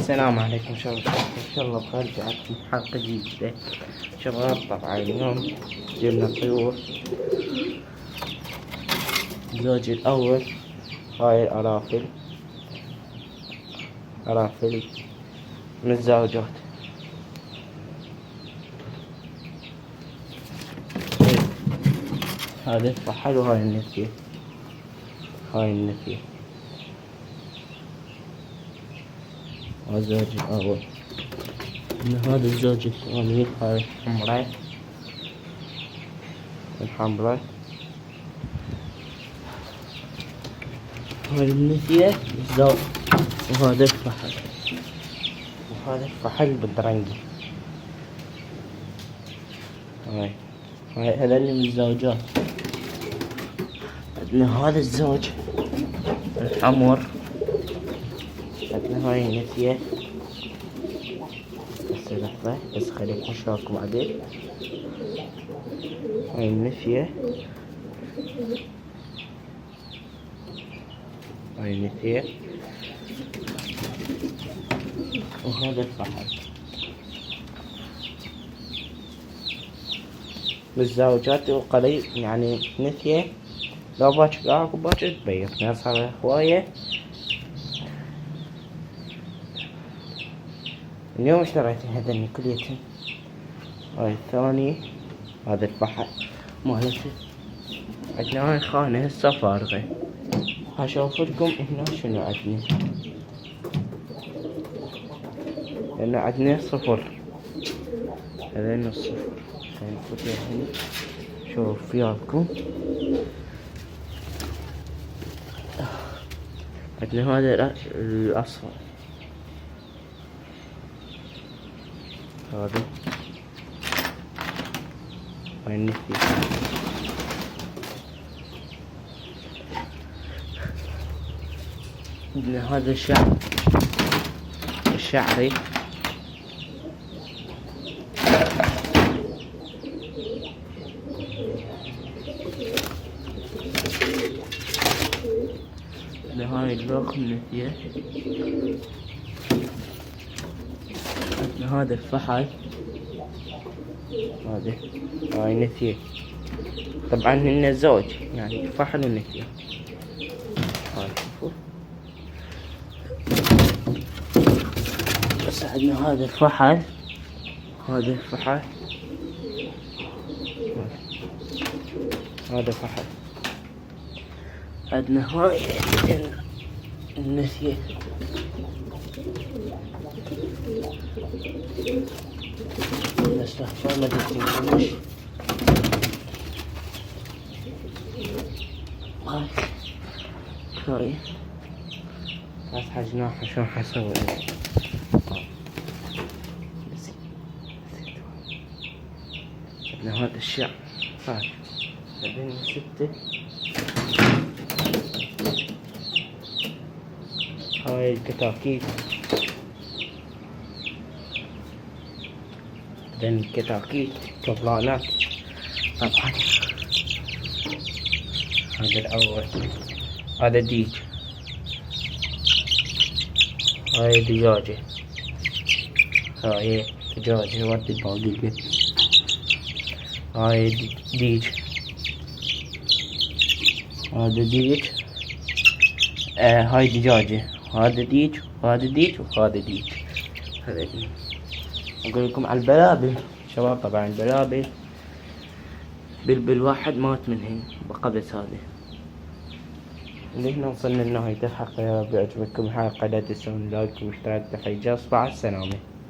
السلام عليكم شباب، ان شاء الله بخير. جاءتكم حلقة جديدة شباب. طبعا اليوم جبنا طيور. الزوج الاول هاي الارافل من الزوجات. هذا الفحل وهاي النثية. هذا الزوج الأول. هذا الزوج الثاني هاي الحمراء. هاي النثية الزوج. وهذا الفحل بالدرنجي. هاي هذا اللي من الزوجات. عندنا هذا الزوج الحمر. عندنا هاي النثية. بس لحظة بس خليكم اشوفكم بعدين. هاي النثية. وهذا الفحل بالزوجات وقليل يعني نثية. لو باكر تبيض ناس على هواية. اليوم اشتريت هذني كليتهم. هاي الثاني هذا الفحل مالته. عندنا هاي خانة هسه فارغة. هشوف لكم هنا شنو عندنا. لأن عندنا صفر. هذين الصفر. نفوت هنا شوف وياكم. عندنا هذا الأصفر. هذا هاي النثية. عندنا هذا الشعري. هاي الباقي النثية. هذا الفحل. هاي نثية. طبعا هن زوج يعني فحل ونثية. هاي شوفوا. بس عندنا هذا الفحل. عندنا هاي النثية. بس لحظة ما تنسوش. هاي فاتحة جناحها شلون حسوي. عندنا هذا الشعر. بعدين 6. هاي الكتاكيت. بعدين الكتاكيت كبلانات. طبعا هذا الأول. هذا ديج. هاي دجاجة. هاي دجاجة ودي الباقي. هاي ديج. هذا ديج. هاي دجاجة. هذا ديج وهذا ديج وهذا ديج. أقول لكم على البلابل شباب. طبعا البلابل بلبل واحد مات منهن بقبس هذا. هنا وصلنا لنهاية الحلقة. يا رب يعجبكم الحلقة. لا تنسون لايك واشتراك. تحية. مع السلامة.